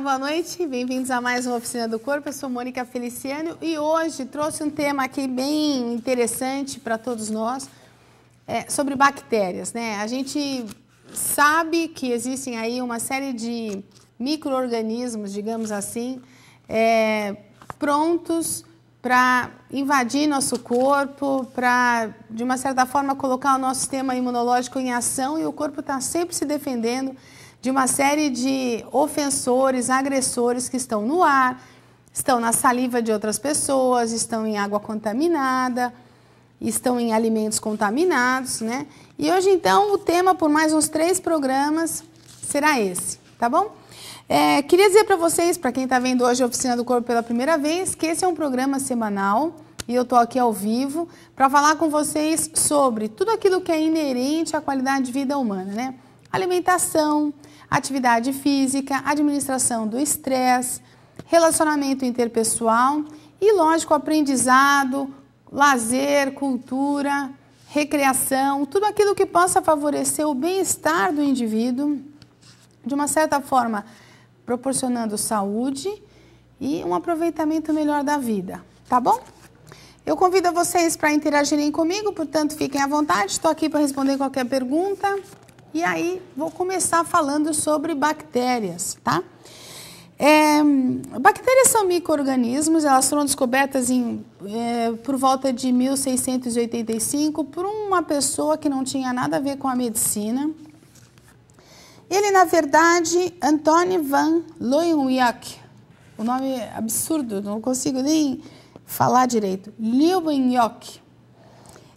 boa noite, bem-vindos a mais uma Oficina do Corpo. Eu sou Mônica Feliciano e hoje trouxe um tema aqui bem interessante para todos nós, sobre bactérias, né? A gente sabe que existem aí uma série de micro-organismos, digamos assim, prontos para invadir nosso corpo, para, de uma certa forma, colocar o nosso sistema imunológico em ação, e o corpo está sempre se defendendo de uma série de ofensores, agressores que estão no ar, estão na saliva de outras pessoas, estão em água contaminada, estão em alimentos contaminados, né? E hoje, então, o tema, por mais uns 3 programas, será esse, tá bom? Queria dizer para vocês, para quem está vendo hoje a Oficina do Corpo pela primeira vez, que esse é um programa semanal e eu estou aqui ao vivo para falar com vocês sobre tudo aquilo que é inerente à qualidade de vida humana, né? Alimentação, atividade física, administração do estresse, relacionamento interpessoal e, lógico, aprendizado, lazer, cultura, recreação, tudo aquilo que possa favorecer o bem-estar do indivíduo, de uma certa forma, proporcionando saúde e um aproveitamento melhor da vida, tá bom? Eu convido vocês para interagirem comigo, portanto, fiquem à vontade, estou aqui para responder qualquer pergunta. E aí, vou começar falando sobre bactérias, tá? Bactérias são micro-organismos, elas foram descobertas por volta de 1685 por uma pessoa que não tinha nada a ver com a medicina. Ele, na verdade, Antoine van Leeuwenhoek, o nome é absurdo, não consigo nem falar direito, Leeuwenhoek.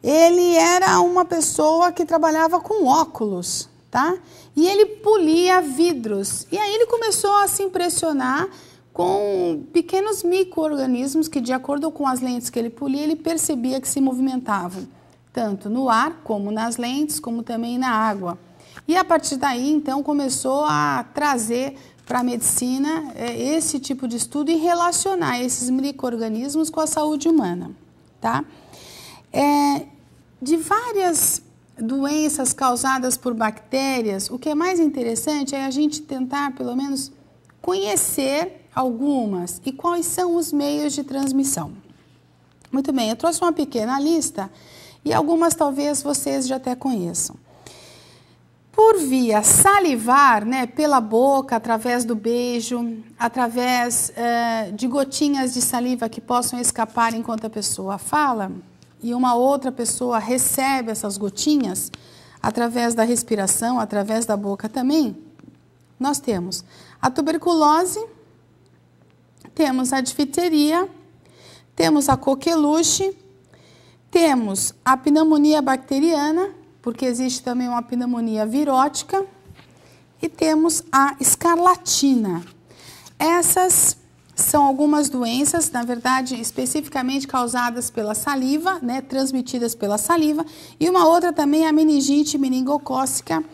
Ele era uma pessoa que trabalhava com óculos, tá? E ele polia vidros. E aí ele começou a se impressionar com pequenos micro-organismos que, de acordo com as lentes que ele polia, ele percebia que se movimentavam, tanto no ar, como nas lentes, como também na água. E a partir daí, então, começou a trazer para a medicina esse tipo de estudo e relacionar esses micro-organismos com a saúde humana, tá? De várias doenças causadas por bactérias, o que é mais interessante é a gente tentar, pelo menos, conhecer algumas e quais são os meios de transmissão. Muito bem, eu trouxe uma pequena lista e algumas talvez vocês já até conheçam. Por via salivar, né, pela boca, através do beijo, através de gotinhas de saliva que possam escapar enquanto a pessoa fala, e uma outra pessoa recebe essas gotinhas através da respiração, através da boca também, nós temos a tuberculose, temos a difteria, temos a coqueluche, temos a pneumonia bacteriana, porque existe também uma pneumonia virótica, e temos a escarlatina. Essas são algumas doenças, na verdade, especificamente causadas pela saliva, né, transmitidas pela saliva, e uma outra também é a meningite meningocócica,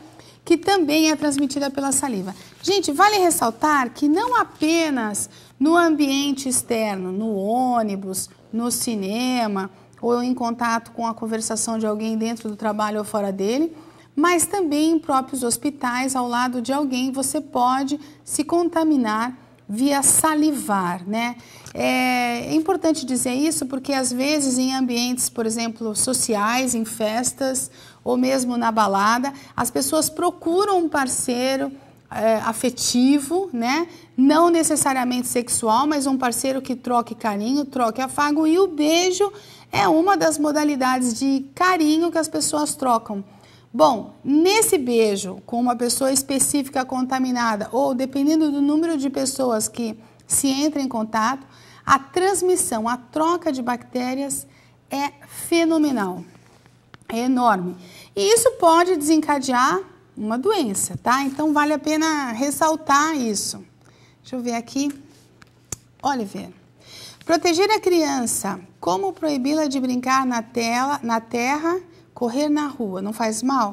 que também é transmitida pela saliva. Gente, vale ressaltar que não apenas no ambiente externo, no ônibus, no cinema, ou em contato com a conversação de alguém dentro do trabalho ou fora dele, mas também em próprios hospitais, ao lado de alguém, você pode se contaminar via salivar, né? É importante dizer isso porque, às vezes, em ambientes, por exemplo, sociais, em festas, ou mesmo na balada, as pessoas procuram um parceiro afetivo, né? Não necessariamente sexual, mas um parceiro que troque carinho, troque afago, e o beijo é uma das modalidades de carinho que as pessoas trocam. Bom, nesse beijo com uma pessoa específica contaminada, ou dependendo do número de pessoas que se entram em contato, a transmissão, a troca de bactérias é fenomenal, é enorme. E isso pode desencadear uma doença, tá? Então vale a pena ressaltar isso. Deixa eu ver aqui. Oliver. Proteger a criança. Como proibi-la de brincar na terra, correr na rua? Não faz mal?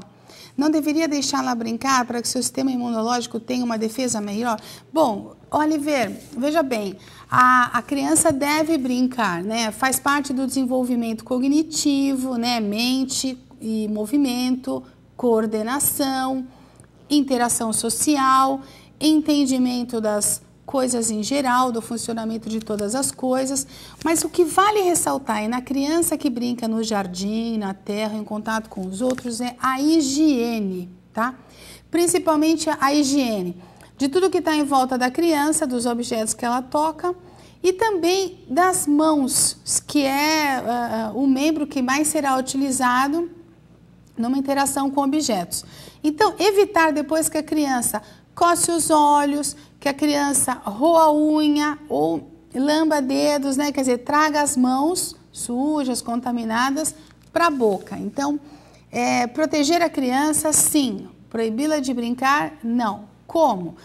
Não deveria deixá-la brincar para que seu sistema imunológico tenha uma defesa melhor? Bom, Oliver, veja bem, a criança deve brincar, né? Faz parte do desenvolvimento cognitivo, né? Mente e movimento, coordenação, interação social, entendimento das coisas em geral, do funcionamento de todas as coisas, mas o que vale ressaltar é na criança que brinca no jardim, na terra, em contato com os outros, é a higiene, tá? Principalmente a higiene de tudo que está em volta da criança, dos objetos que ela toca e também das mãos, que é o membro que mais será utilizado numa interação com objetos. Então, evitar depois que a criança coce os olhos, que a criança roa a unha ou lamba dedos, né? Quer dizer, traga as mãos sujas, contaminadas para a boca. Então, proteger a criança, sim. Proibi-la de brincar, não. Como?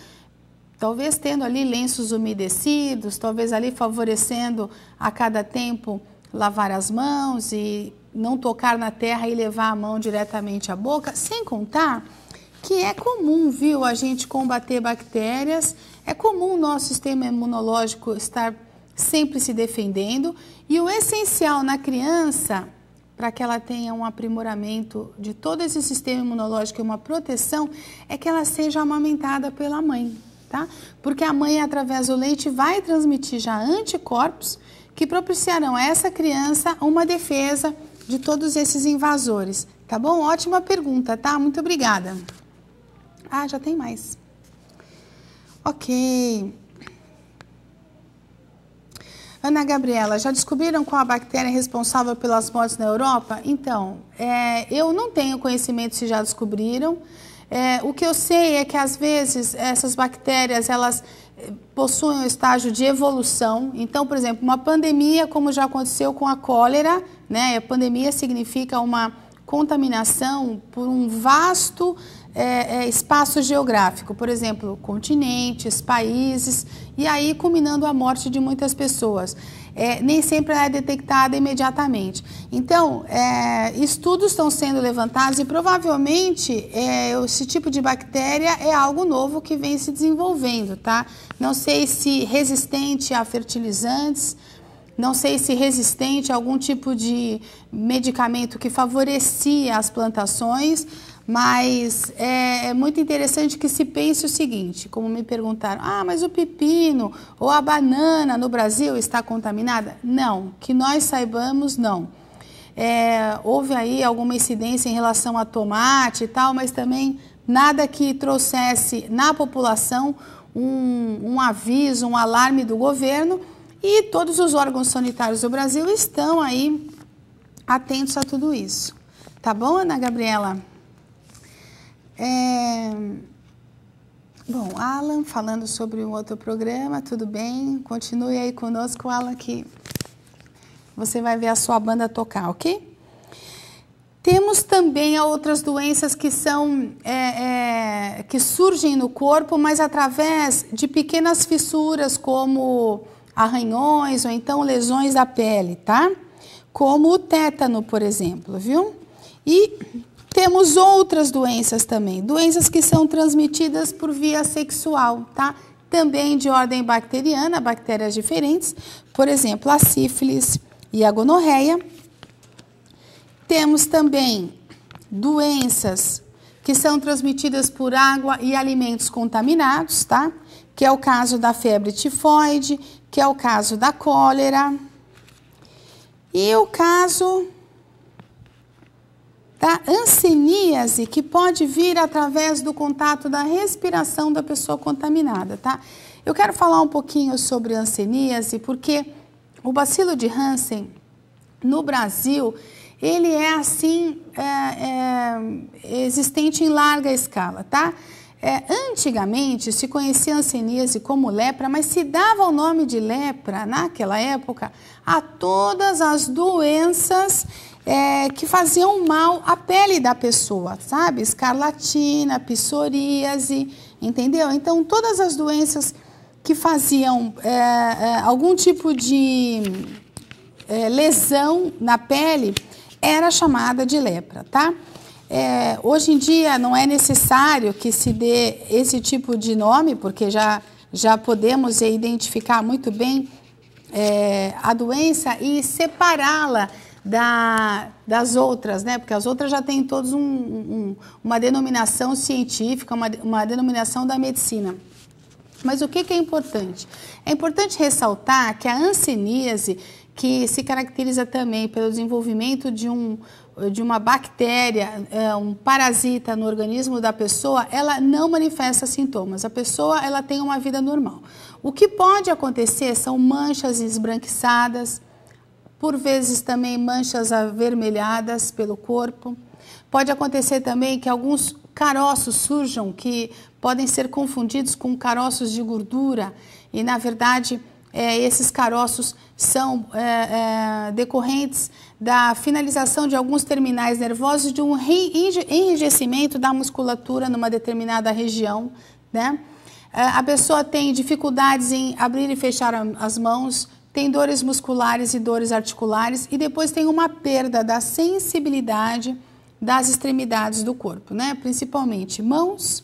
Talvez tendo ali lenços umedecidos, talvez ali favorecendo a cada tempo lavar as mãos e não tocar na terra e levar a mão diretamente à boca, sem contar que é comum, viu, a gente combater bactérias, é comum o nosso sistema imunológico estar sempre se defendendo e o essencial na criança, para que ela tenha um aprimoramento de todo esse sistema imunológico e uma proteção, é que ela seja amamentada pela mãe, tá? Porque a mãe, através do leite, vai transmitir já anticorpos que propiciarão a essa criança uma defesa de todos esses invasores, tá bom? Ótima pergunta, tá? Muito obrigada. Ah, já tem mais. Ok. Ana Gabriela, já descobriram qual a bactéria responsável pelas mortes na Europa? Então, eu não tenho conhecimento se já descobriram. O que eu sei é que, às vezes, essas bactérias, elas possuem um estágio de evolução. Então, por exemplo, uma pandemia, como já aconteceu com a cólera, né? A pandemia significa uma contaminação por um vasto espaço geográfico, por exemplo, continentes, países, e aí culminando a morte de muitas pessoas. Nem sempre ela é detectada imediatamente. Então, estudos estão sendo levantados e provavelmente esse tipo de bactéria é algo novo que vem se desenvolvendo, tá? Não sei se resistente a fertilizantes, não sei se resistente a algum tipo de medicamento que favorecia as plantações, mas é muito interessante que se pense o seguinte, como me perguntaram, mas o pepino ou a banana no Brasil está contaminada? Não, que nós saibamos, não. Houve aí alguma incidência em relação a tomate e tal, mas também nada que trouxesse na população um aviso, um alarme do governo, e todos os órgãos sanitários do Brasil estão aí atentos a tudo isso. Tá bom, Ana Gabriela? Bom, Alan, falando sobre um outro programa, tudo bem? Continue aí conosco, Alan, que você vai ver a sua banda tocar, ok? Temos também outras doenças que são que surgem no corpo, mas através de pequenas fissuras, como arranhões ou então lesões da pele, tá? Como o tétano, por exemplo, viu? E temos outras doenças também, doenças que são transmitidas por via sexual, tá? Também de ordem bacteriana, bactérias diferentes, por exemplo, a sífilis e a gonorreia. Temos também doenças que são transmitidas por água e alimentos contaminados, tá? Que é o caso da febre tifoide, que é o caso da cólera e o caso da hanseníase, que pode vir através do contato da respiração da pessoa contaminada, tá? Eu quero falar um pouquinho sobre hanseníase, porque o bacilo de Hansen, no Brasil, ele é assim, existente em larga escala, tá? Antigamente se conhecia a hanseníase como lepra, mas se dava o nome de lepra, naquela época, a todas as doenças que faziam mal à pele da pessoa, sabe? Escarlatina, psoríase, entendeu? Então, todas as doenças que faziam algum tipo de lesão na pele era chamada de lepra, tá? Hoje em dia não é necessário que se dê esse tipo de nome, porque já podemos identificar muito bem a doença e separá-la das outras, né? Porque as outras já têm todos uma denominação científica, uma denominação da medicina. Mas o que é importante? É importante ressaltar que a hanseníase, que se caracteriza também pelo desenvolvimento de uma bactéria, um parasita no organismo da pessoa, ela não manifesta sintomas. A pessoa ela tem uma vida normal. O que pode acontecer são manchas esbranquiçadas, por vezes também manchas avermelhadas pelo corpo. Pode acontecer também que alguns caroços surjam que podem ser confundidos com caroços de gordura e, na verdade, esses caroços são decorrentes da finalização de alguns terminais nervosos de um enrijecimento da musculatura numa determinada região, né? A pessoa tem dificuldades em abrir e fechar as mãos, tem dores musculares e dores articulares e depois tem uma perda da sensibilidade das extremidades do corpo, né? Principalmente mãos,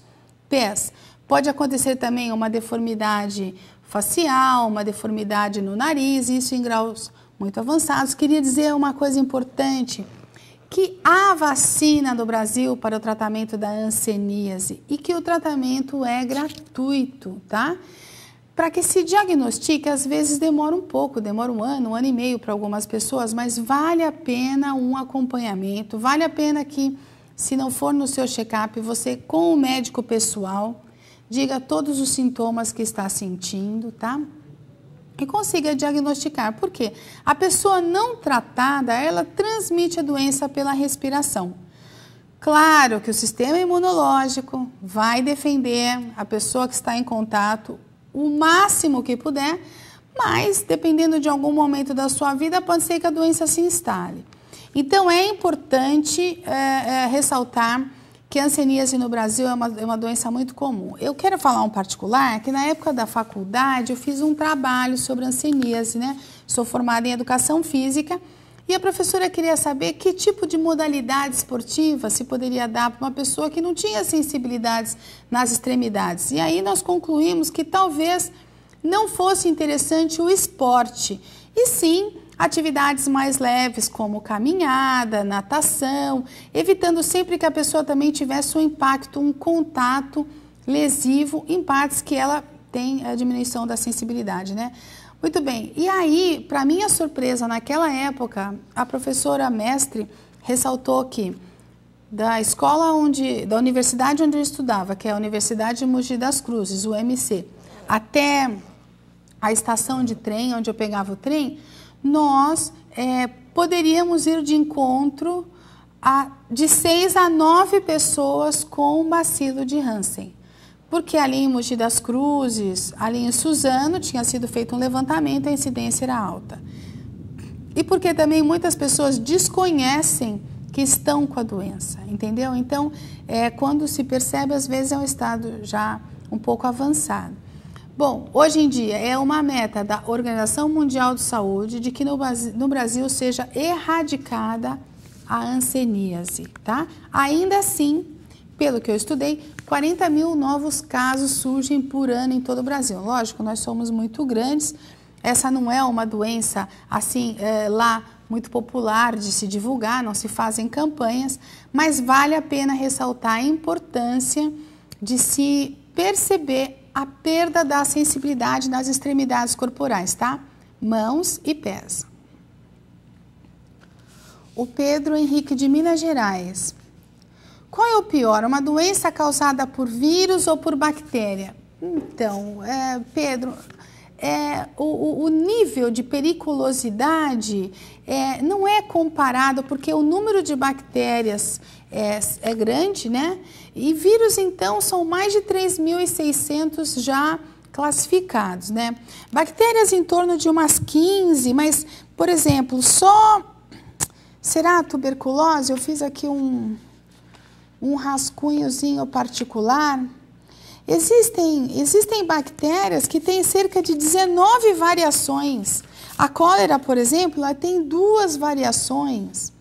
pés. Pode acontecer também uma deformidade facial, uma deformidade no nariz, isso em graus muito avançados. Queria dizer uma coisa importante, que há vacina no Brasil para o tratamento da hanseníase e que o tratamento é gratuito, tá? Para que se diagnostique, às vezes demora um pouco, demora um ano e meio para algumas pessoas, mas vale a pena um acompanhamento, vale a pena que, se não for no seu check-up, você, com o médico pessoal, diga todos os sintomas que está sentindo, tá? E consiga diagnosticar. Por quê? A pessoa não tratada, ela transmite a doença pela respiração. Claro que o sistema imunológico vai defender a pessoa que está em contato o máximo que puder, mas dependendo de algum momento da sua vida, pode ser que a doença se instale. Então é importante ressaltar que a hanseníase no Brasil é uma doença muito comum. Eu quero falar um particular, que na época da faculdade eu fiz um trabalho sobre hanseníase, né? Sou formada em educação física e a professora queria saber que tipo de modalidade esportiva se poderia dar para uma pessoa que não tinha sensibilidades nas extremidades. E aí nós concluímos que talvez não fosse interessante o esporte, e sim atividades mais leves como caminhada, natação, evitando sempre que a pessoa também tivesse um impacto, um contato lesivo em partes que ela tem a diminuição da sensibilidade, né? Muito bem, e aí, para minha surpresa, naquela época, a professora mestre ressaltou que da universidade onde eu estudava, que é a Universidade de Mogi das Cruzes, o UMC, até a estação de trem, onde eu pegava o trem, nós poderíamos ir de encontro de 6 a 9 pessoas com bacilo de Hansen. Porque ali em Mogi das Cruzes, ali em Suzano, tinha sido feito um levantamento e a incidência era alta. E porque também muitas pessoas desconhecem que estão com a doença, entendeu? Então, quando se percebe, às vezes é um estado já um pouco avançado. Bom, hoje em dia é uma meta da Organização Mundial de Saúde de que no Brasil seja erradicada a hanseníase, tá? Ainda assim, pelo que eu estudei, 40 mil novos casos surgem por ano em todo o Brasil. Lógico, nós somos muito grandes, essa não é uma doença assim lá muito popular de se divulgar, não se fazem campanhas, mas vale a pena ressaltar a importância de se perceber a perda da sensibilidade nas extremidades corporais, tá? Mãos e pés. O Pedro Henrique de Minas Gerais. Qual é o pior, uma doença causada por vírus ou por bactéria? Então, Pedro, o nível de periculosidade não é comparado, porque o número de bactérias é grande, né? E vírus, então, são mais de 3.600 já classificados, né? Bactérias em torno de umas 15, mas, por exemplo, será a tuberculose? Eu fiz aqui um rascunhozinho particular. Existem bactérias que têm cerca de 19 variações. A cólera, por exemplo, ela tem 2 variações.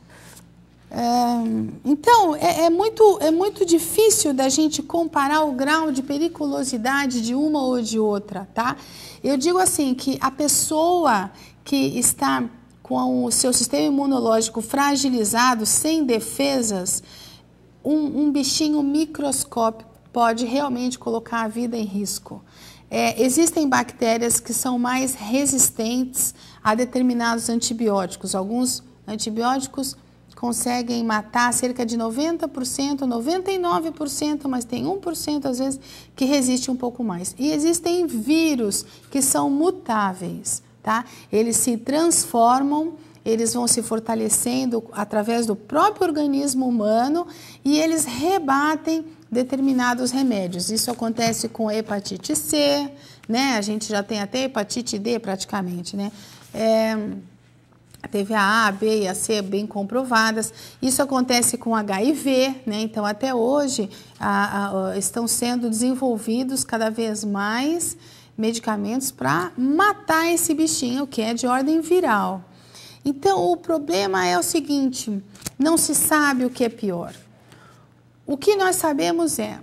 Então, é muito difícil da gente comparar o grau de periculosidade de uma ou de outra, tá? Eu digo assim, que a pessoa que está com o seu sistema imunológico fragilizado, sem defesas, um bichinho microscópico pode realmente colocar a vida em risco. Existem bactérias que são mais resistentes a determinados antibióticos. Alguns antibióticos conseguem matar cerca de 90%, 99%, mas tem 1% às vezes que resiste um pouco mais. E existem vírus que são mutáveis, tá? Eles se transformam, eles vão se fortalecendo através do próprio organismo humano e eles rebatem determinados remédios. Isso acontece com a hepatite C, né? A gente já tem até hepatite D praticamente, né? Teve a A, B e a C bem comprovadas. Isso acontece com HIV, né? Então, até hoje, estão sendo desenvolvidos cada vez mais medicamentos para matar esse bichinho, que é de ordem viral. Então, o problema é o seguinte, não se sabe o que é pior. O que nós sabemos é,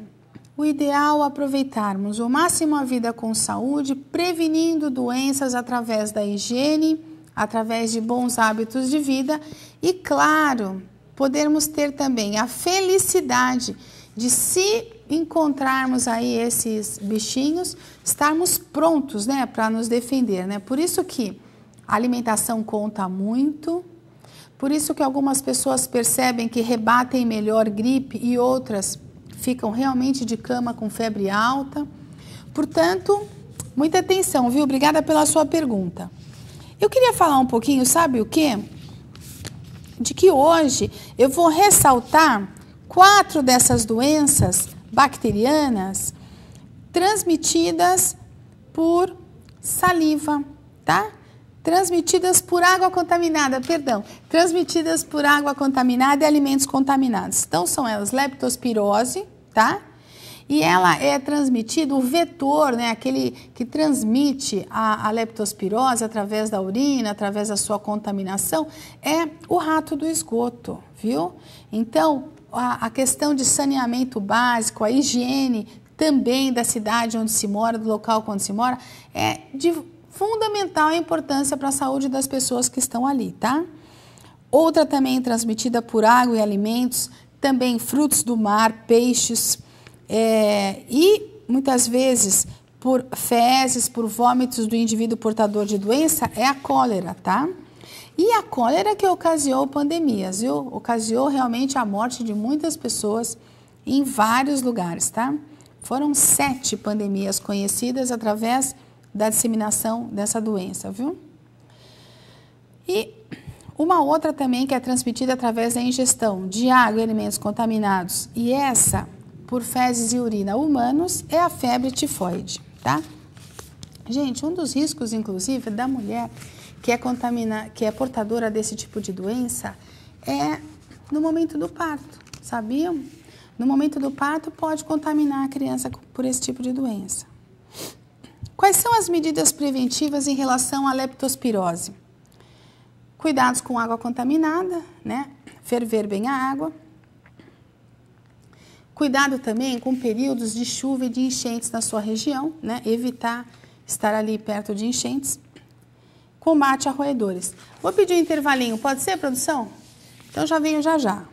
o ideal é aproveitarmos ao máximo a vida com saúde, prevenindo doenças através da higiene, através de bons hábitos de vida e, claro, podermos ter também a felicidade de, se encontrarmos aí esses bichinhos, estarmos prontos, né, para nos defender, né? Por isso que a alimentação conta muito, por isso que algumas pessoas percebem que rebatem melhor gripe e outras ficam realmente de cama com febre alta. Portanto, muita atenção, viu? Obrigada pela sua pergunta. Eu queria falar um pouquinho, sabe o quê? De que hoje eu vou ressaltar 4 dessas doenças bacterianas transmitidas por saliva, tá? Transmitidas por água contaminada, transmitidas por água contaminada e alimentos contaminados. Então, são elas leptospirose, tá? E ela é transmitida, o vetor, né, aquele que transmite a leptospirose através da urina, através da sua contaminação, é o rato do esgoto, viu? Então, a questão de saneamento básico, a higiene também da cidade onde se mora, do local onde se mora, é de fundamental importância para a saúde das pessoas que estão ali, tá? Outra também transmitida por água e alimentos, também frutos do mar, peixes, e muitas vezes por fezes, por vômitos do indivíduo portador de doença, é a cólera, tá? E a cólera que ocasionou pandemias, viu? Ocasionou realmente a morte de muitas pessoas em vários lugares, tá? Foram 7 pandemias conhecidas através da disseminação dessa doença, viu? E uma outra também que é transmitida através da ingestão de água e alimentos contaminados, e essa por fezes e urina humanos, é a febre tifoide, tá? Gente, um dos riscos, inclusive, da mulher que é portadora desse tipo de doença é no momento do parto, sabiam? No momento do parto pode contaminar a criança por esse tipo de doença. Quais são as medidas preventivas em relação à leptospirose? Cuidados com água contaminada, né? Ferver bem a água. Cuidado também com períodos de chuva e de enchentes na sua região, né? Evitar estar ali perto de enchentes. Combate a roedores. Vou pedir um intervalinho, pode ser, produção? Então já venho já.